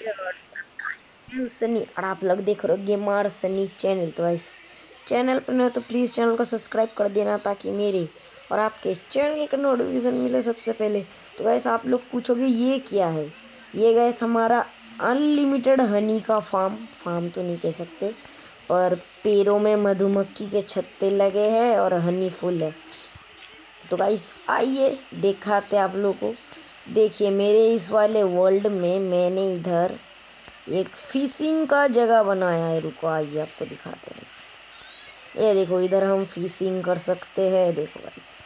मैं सनी और आप लोग देख रहे हो गेमर सनी चैनल। तो गाइस चैनल पर नहीं हो तो प्लीज़ चैनल को सब्सक्राइब कर देना ताकि मेरे और आपके चैनल का नोटिफिकेशन मिले सबसे पहले। तो गाइस आप लोग पूछोगे ये क्या है। ये गाइस हमारा अनलिमिटेड हनी का फार्म तो नहीं कह सकते, और पेड़ों में मधुमक्खी के छत्ते लगे हैं और हनी फुल है। तो गाइस आइए दिखाते आप लोगों को। देखिए मेरे इस वाले वर्ल्ड में मैंने इधर एक फिशिंग का जगह बनाया है। रुको आइए आपको दिखाते हैं। ये देखो इधर हम फिशिंग कर सकते हैं। देखो गाइस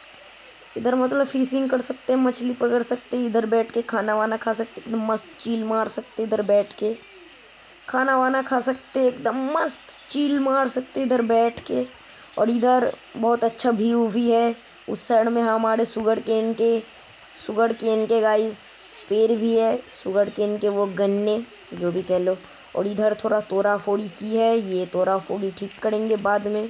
इधर मतलब फिशिंग कर सकते हैं, मछली पकड़ सकते हैं, इधर बैठ के खाना वाना खा सकते हैं, एकदम मस्त चील मार सकते हैं, इधर बैठ के खाना वाना खा सकते हैं, एकदम मस्त चील मार सकते हैं इधर बैठ के। और इधर बहुत अच्छा व्यू भी है। उस साइड में हमारे शुगर केन के गाइस पेड़ भी है, शुगर केन के वो गन्ने जो भी कह लो। और इधर थोड़ा तोड़ा फोड़ी की है, ये तोड़ा फोड़ी ठीक करेंगे बाद में।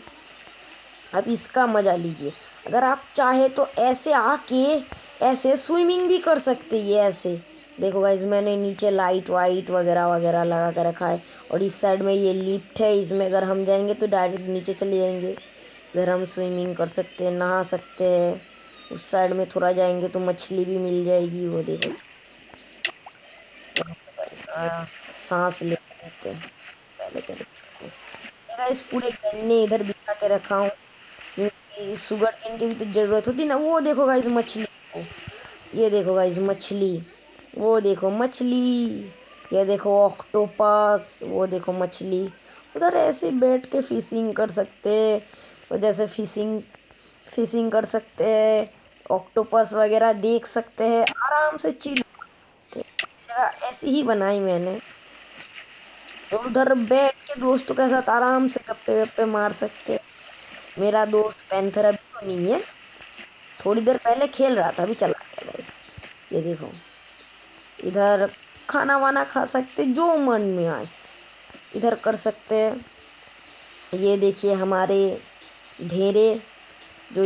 अब इसका मजा लीजिए। अगर आप चाहे तो ऐसे आके ऐसे स्विमिंग भी कर सकते हैं। ये ऐसे देखो गाइस मैंने नीचे लाइट वाइट वगैरह वगैरह लगा कर रखा है। और इस साइड में ये लिफ्ट है, इसमें अगर हम जाएंगे तो डायरेक्ट नीचे चले जाएंगे। इधर हम स्विमिंग कर सकते हैं, नहा सकते हैं। उस साइड में थोड़ा जाएंगे तो मछली भी मिल जाएगी, वो देखो सांस ले लेते हैं पहले तो। गाइस पूरे गन्ने इधर बिछा के रखा हूँ क्योंकि शुगर केन की भी तो जरूरत होती ना। वो देखो गाइस मछली को, ये देखो गाइस मछली, वो देखो मछली, ये देखो ऑक्टोपस, वो देखो मछली। उधर ऐसे बैठ के फिशिंग कर सकते हैं, और जैसे फिशिंग फिशिंग कर सकते हैं, ऑक्टोपस वगैरह देख सकते हैं, आराम से चिल। जगह ऐसी ही बनाई मैंने, तो उधर बैठ के दोस्तों के साथ आराम से गप्पे वप्पे मार सकते हैं। मेरा दोस्त पैंथर अभी तो नहीं है, थोड़ी देर पहले खेल रहा था, अभी चला गया गाइस। ये देखो इधर खाना वाना खा सकते, जो मन में आए इधर कर सकते हैं। ये देखिए हमारे ढेरे जो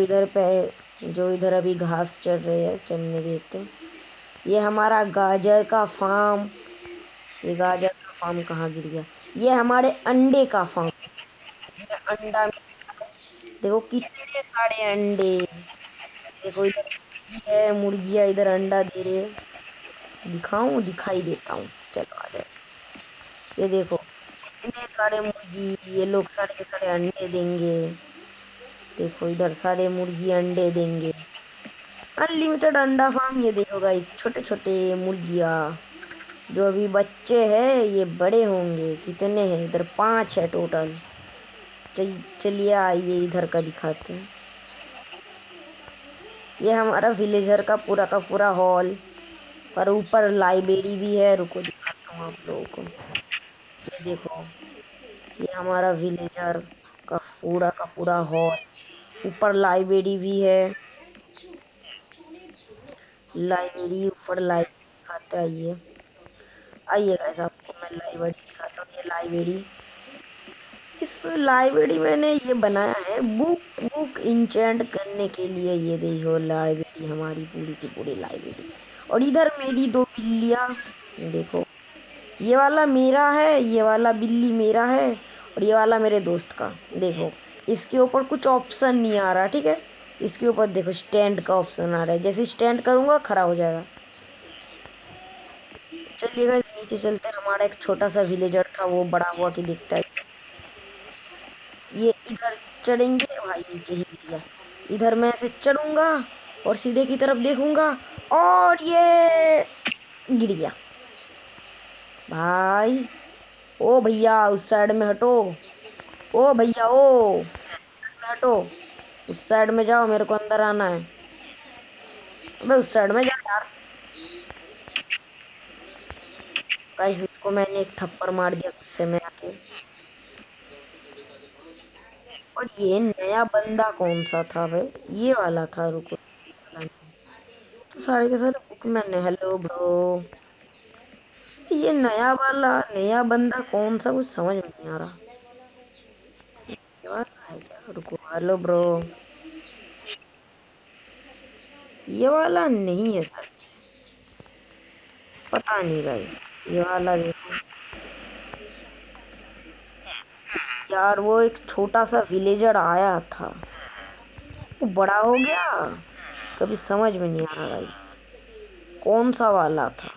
इधर अभी घास चढ़ रहे हैं, चढ़ने देते हैं। ये हमारा गाजर का फार्म, ये गाजर का फार्म कहाँ गिर गया। ये हमारे अंडे का फार्म, इसमें अंडा देखो कितने सारे अंडे। देखो इधर मुर्गी है, मुर्गियाँ इधर अंडा दे रहे हैं। दिखाऊं, दिखाई देता हूँ, चलो आ जाए। ये देखो इतने सारे मुर्गी, ये लोग सारे के सारे अंडे देंगे। देखो इधर सारे मुर्गी अंडे देंगे, अनलिमिटेड अंडा फार्म। ये देखो गाइस छोटे छोटे मुर्गियाँ जो अभी बच्चे हैं, ये बड़े होंगे। कितने हैं इधर, 5 है टोटल। चलिए आइए इधर का दिखाते हैं। ये हमारा विलेजर का पूरा हॉल, और ऊपर लाइब्रेरी भी है। रुको दिखाता हूँ आप लोगों को। ये देखो ये हमारा विलेजर का पूरा हॉल, ऊपर लाइब्रेरी भी है। लाइब्रेरी ऊपर लाइब्रेरी दिखाते, आइए आइए गाइस आपको मैं लाइब्रेरी दिखाता हूँ। ये लाइब्रेरी, इस लाइब्रेरी मैंने ये बनाया है बुक बुक इंचेंट करने के लिए। ये देखो लाइब्रेरी हमारी पूरी की पूरी लाइब्रेरी। और इधर मेरी 2 बिल्लियाँ देखो, ये वाला मेरा है, ये वाला बिल्ली मेरा है, और ये वाला मेरे दोस्त का। देखो इसके ऊपर कुछ ऑप्शन नहीं आ रहा, ठीक है। इसके ऊपर देखो स्टैंड का ऑप्शन आ रहा है, जैसे स्टैंड करूंगा खड़ा हो जाएगा। चलिएगा इस नीचे चलते हैं। हमारा एक छोटा सा विलेजर था, वो बड़ा हुआ कि दिखता है। ये इधर चढ़ेंगे, भाई नीचे ही गिर गया। इधर मैं ऐसे चढ़ूंगा और सीधे की तरफ देखूंगा, और ये गिर गया भाई। ओ भैया उस साइड में हटो, ओ भैया ओ हटो, उस साइड में जाओ, मेरे को अंदर आना है। अबे उस साइड में जा यार। गाइस उसको मैंने एक थप्पड़ मार दिया गुस्से में आके। और ये नया बंदा कौन सा था भाई, ये वाला था, रुको वाला नहीं। तो सारे के सारे बुक मैंने, हेलो ब्रो। ये नया बंदा कौन सा, कुछ समझ में नहीं आ रहा। ये वाला है क्या, रुको, हेलो ब्रो। ये वाला नहीं है सच, पता नहीं गाइस। ये वाला देखो, यार वो एक छोटा सा विलेजर आया था, वो बड़ा हो गया, कभी समझ में नहीं आ रहा गाइस कौन सा वाला था।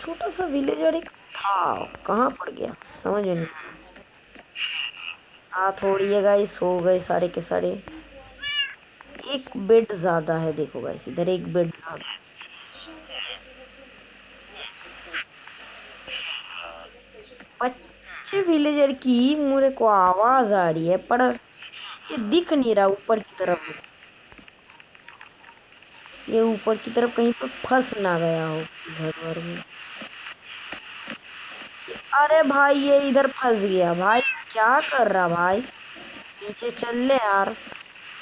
छोटा सा विलेजर एक था, कहाँ पड़ गया समझ में नहीं आ रहा। थोड़ी है गाइस, हो गए सारे के सारे। एक बेड ज्यादा है, देखो गाइस इधर एक बेड ज्यादा है। बच्चे विलेजर की मेरे को आवाज आ रही है, पर ये दिख नहीं रहा ऊपर की तरफ। ये ऊपर की तरफ कहीं पर फंस ना गया हो घर वर में। अरे भाई ये इधर फंस गया भाई, क्या कर रहा भाई, नीचे चल ले यार।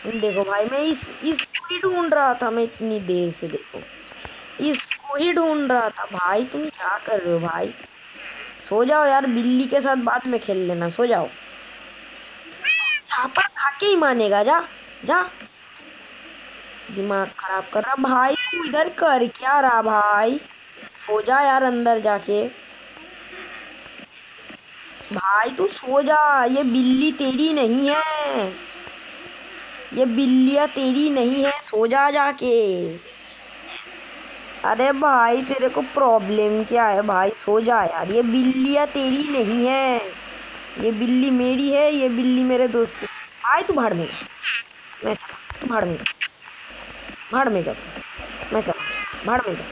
देखो भाई मैं इसको ही ढूंढ रहा था, मैं इतनी देर से देखो इसको ही ढूंढ रहा था भाई, तुम क्या कर रहे हो भाई। सो जाओ यार, बिल्ली के साथ बाद में खेल लेना, सो जाओ। छापड़ खा के ही मानेगा, जा जा। दिमाग खराब कर रहा भाई, तू इधर कर क्या रहा भाई। सो जा यार अंदर जाके। भाई तू सो जा, ये बिल्ली तेरी नहीं है, ये बिल्लियां तेरी नहीं है, सो जा जाके। अरे भाई तेरे को प्रॉब्लम क्या है भाई, सो जा यार, ये बिल्लियां तेरी नहीं है, ये बिल्ली मेरी है, ये बिल्ली मेरे दोस्त की। भाई तू भाड़ में जा, मैं चला, तू भाड़ में जा, भाड़ में जा तू, मैं चला, भाड़ में जा।